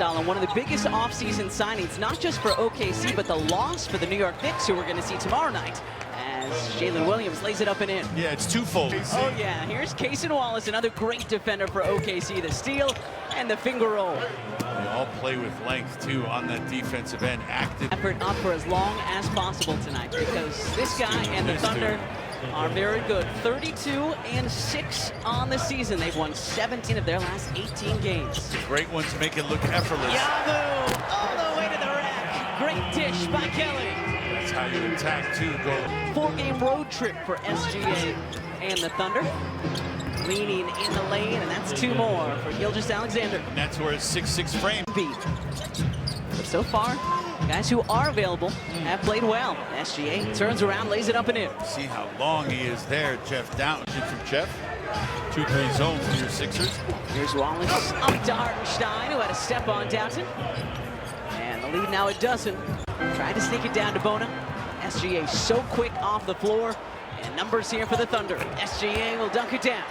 And one of the biggest offseason signings, not just for OKC, but the loss for the New York Knicks, who we're going to see tomorrow night, as Jalen Williams lays it up and in. Yeah, it's twofold. Oh yeah, here's Cason Wallace, another great defender for OKC. The steal and the finger roll. They all play with length, too, on that defensive end. Active. Effort up for as long as possible tonight, because this guy and the Thunder are very good. 32-6 on the season. They've won 17 of their last 18 games. It's a great one to make it look effortless. Yabu all the way to the rack. Great dish by Kelly. That's how you attack, too. Go. 4-game road trip for SGA and the Thunder. Leaning in the lane, and that's 2 more for Gilgeous-Alexander. And that's where his 6'6" frame beat. But so far, guys who are available have played well. SGA turns around, lays it up and in. See how long he is there, Jeff Down. From Jeff. 2-3 zone for your Sixers. Here's Wallace up to Hartenstein, who had a step on Doughton. And the lead now a dozen. Tried to sneak it down to Bona. SGA so quick off the floor. And numbers here for the Thunder. SGA will dunk it down.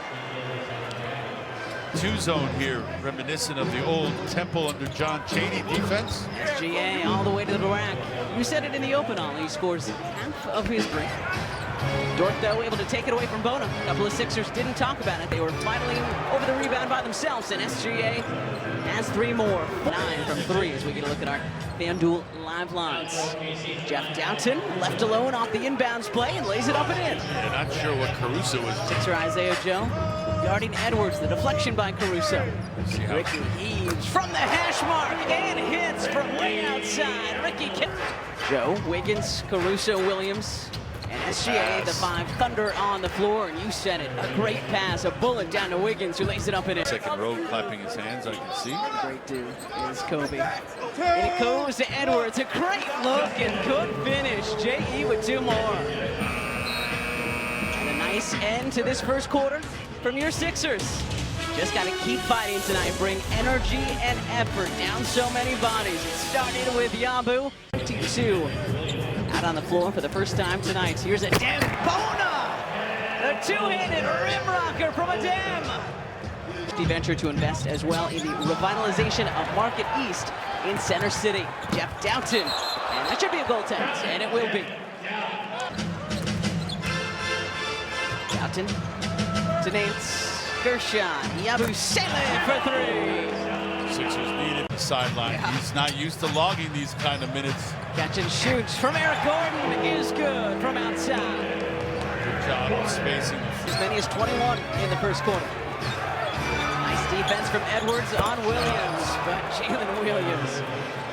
2-zone here, reminiscent of the old Temple under John Chaney defense. SGA all the way to the rack. You said it in the open, Ollie. He scores half of his break. Dort, though, able to take it away from Bona. A couple of Sixers didn't talk about it. They were fighting over the rebound by themselves, and SGA has 3 more. 9 from 3 as we get a look at our FanDuel live lines. Jeff Doughton left alone off the inbounds play and lays it up and in. Yeah, not sure what Caruso was. Sixer Isaiah Joe guarding Edwards. The deflection by Caruso. Ricky heaves from the hash mark and hits from way outside. Ricky Joe, Wiggins, Caruso, Williams, and SGA, the 5 Thunder on the floor, and you said it, a great pass, a bullet down to Wiggins, who lays it up in it. Second row clapping his hands, I can see. Great dude is Kobe. And it goes to Edwards, a great look and good finish. J.E. with 2 more. And a nice end to this first quarter from your Sixers. Just got to keep fighting tonight, bring energy and effort down so many bodies. It started with Yabu. 22 out on the floor for the first time tonight. Here's a Dem Bona! The 2-handed rim rocker from a Dem! The venture to invest as well in the revitalization of Market East in Center City. Jeff Doughton, and that should be a goaltend, and it will be. Doughton to Nance. Gershon, Yabusele for 3. Sixers need it the sideline. Yeah. He's not used to logging these kind of minutes. Catch and shoots from Eric Gordon is good from outside. Good job of spacing. As many as 21 in the first quarter. Nice defense from Edwards on Williams, but Jalen Williams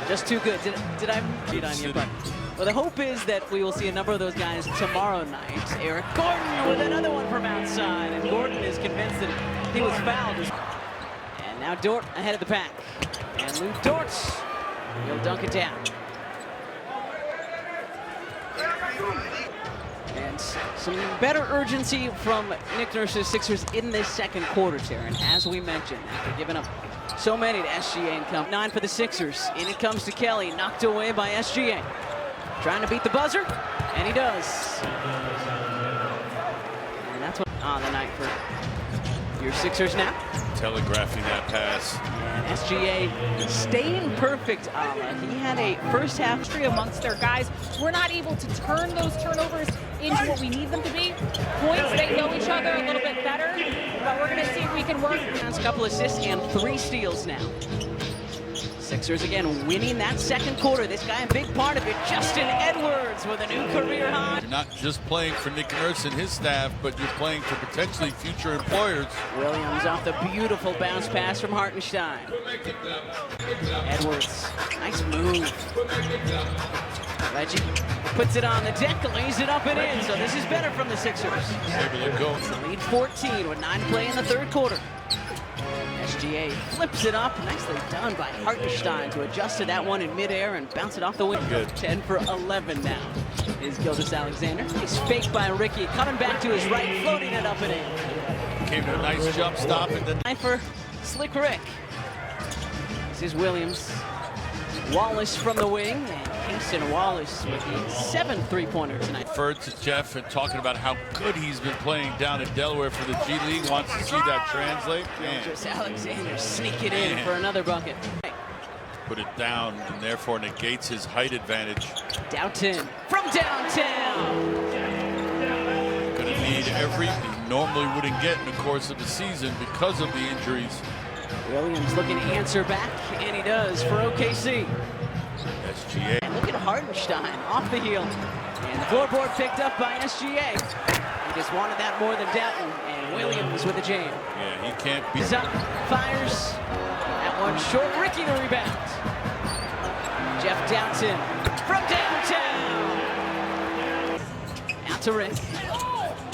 just too good. Did I beat on you? But well, the hope is that we will see a number of those guys tomorrow night. Eric Gordon with another one from outside, and Gordon is convinced that he was fouled. And now Dort ahead of the pack. And Lou Dort, he'll dunk it down. And some better urgency from Nick Nurse's Sixers in this second quarter, Taryn. As we mentioned, after giving up so many to SGA and come 9 for the Sixers. In it comes to Kelly, knocked away by SGA. Trying to beat the buzzer, and he does. And that's what on the night for your Sixers now. Telegraphing that pass. And SGA staying perfect. He had a first half history amongst their guys. We're not able to turn those turnovers into what we need them to be. Points, they know each other a little bit better, but we're going to see if we can work. That's a couple assists and 3 steals now. Sixers again winning that second quarter. This guy a big part of it. Justin Edwards with a new career high. You're not just playing for Nick Nurse and his staff, but you're playing for potentially future employers. Williams off the beautiful bounce pass from Hartenstein. Edwards, nice move. Reggie puts it on the deck, lays it up and in. So this is better from the Sixers. Able to go. Lead 14 with 9 play in the third quarter. SGA flips it up. Nicely done by Hartenstein to adjust to that one in midair and bounce it off the wing. Good. 10 for 11 now is Gilgeous-Alexander. He's faked by Ricky, coming back to his right, floating it up and in. Came to a nice jump stop. And then 9 for Slick Rick. This is Williams. Wallace from the wing, and Cason Wallace with the 7th three-pointer tonight. Referred to Jeff and talking about how good he's been playing down in Delaware for the G League. Wants to see that translate. Gilgeous-Alexander sneak it in for another bucket. put it down and therefore negates his height advantage. Downton from downtown. Going to need every he normally wouldn't get in the course of the season because of the injuries. Williams looking to answer back, and he does for OKC. SGA. And look at Hartenstein off the heel. And the floorboard picked up by SGA. He just wanted that more than Downton. And Williams with the jam. Yeah, he can't be. He's up, fires. That one short. Ricky the rebound. Jeff Downton from downtown. Out to Rick.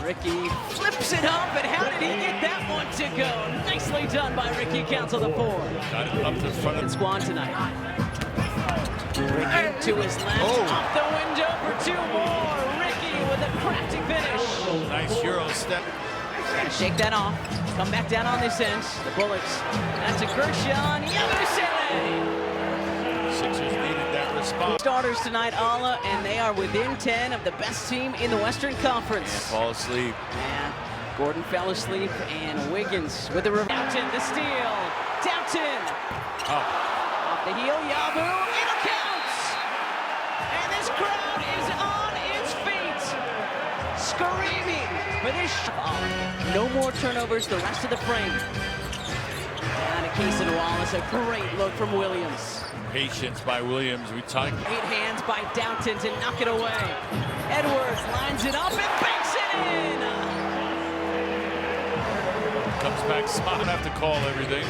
Ricky flips it up, and how did he get that one to go? Nicely done by Ricky, counts on the 4. Got it up to front of Squad tonight. Ricky to his left, off the window for 2 more. Ricky with a crafty finish. Nice Euro step. Gonna shake that off. Come back down on this end. The Bullets. That's a Gershon Yabusele. Sixers needed that response. Starters tonight, Ala, and they are within 10 of the best team in the Western Conference. Fall asleep. And Gordon fell asleep, and Wiggins with the rebound. Downton, the steal. Downton. Off the heel, Yabu. It counts. And this crowd is on its feet, screaming for this shot. No more turnovers the rest of the frame. Down to Keeson Wallace, a great look from Williams. Patience by Williams. We talked. 8 hands by Downton to knock it away. Edwards lines it up and banks it in. Comes back, spot have to call everything.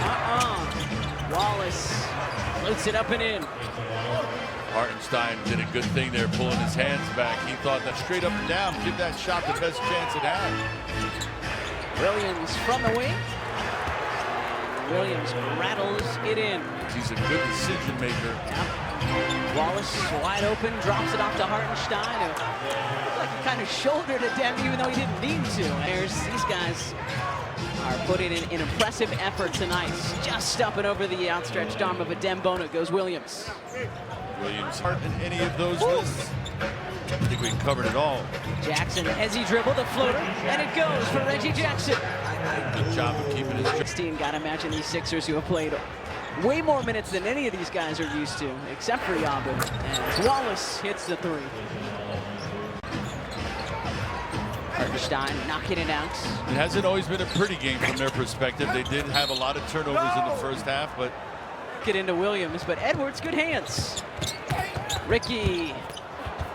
Wallace floats it up and in. Hartenstein did a good thing there, pulling his hands back. He thought that straight up and down, give that shot the best chance it had. Williams from the wing. Williams rattles it in. He's a good decision maker. Yep. Wallace wide open, drops it off to Hartenstein. Looked like he kind of shouldered it down, even though he didn't need to. These guys are putting in an impressive effort tonight. Just up and over the outstretched arm of a Dembona goes Williams. Williams hurt in any of those lists. I think we covered it all. Jackson, as he dribbled the floater, and it goes for Reggie Jackson. Good job of keeping his 16, gotta imagine these Sixers who have played way more minutes than any of these guys are used to, except for Yabu. As Wallace hits the 3. Hartenstein knocking it out. It hasn't always been a pretty game from their perspective. They did have a lot of turnovers in the first half, but Get into Williams, but Edwards, good hands. Ricky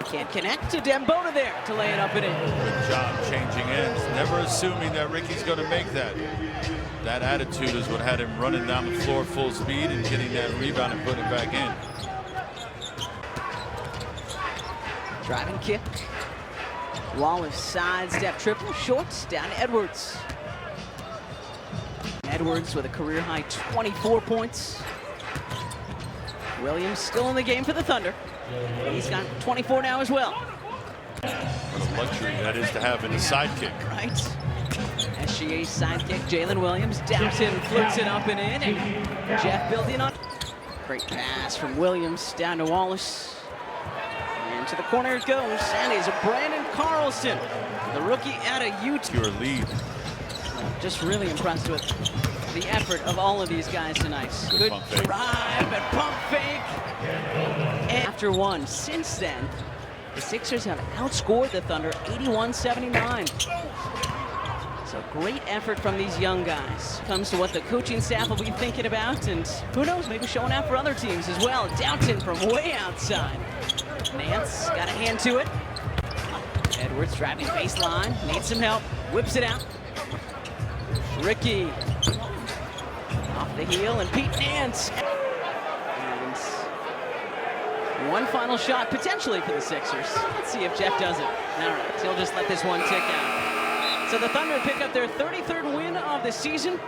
can't connect to Dembona there to lay it up and in. good job changing ends. Never assuming that Ricky's going to make that. That attitude is what had him running down the floor full speed and getting that rebound and putting it back in. Driving kick. Wallace sidestep triple, shorts down to Edwards. Edwards with a career-high 24 points. Williams still in the game for the Thunder. He's got 24 now as well. What a luxury that is to have in a sidekick. Right. SGA sidekick, Jalen Williams. Downton floats it up and in. And Jeff building on. Great pass from Williams down to Wallace. And to the corner it goes. And is Brandon Carlson, the rookie out of Utah. Pure lead. Just really impressed with the effort of all of these guys tonight. Good drive and pump fake. And after one, since then, the Sixers have outscored the Thunder 81-79. So great effort from these young guys. Comes to what the coaching staff will be thinking about, and who knows, maybe showing out for other teams as well. Downton from way outside. Nance got a hand to it. Edwards driving baseline, needs some help, whips it out. Ricky off the heel, and Pete Nance. And one final shot potentially for the Sixers. Let's see if Jeff does it. All right, he'll just let this one tick out. So the Thunder pick up their 33rd win of the season.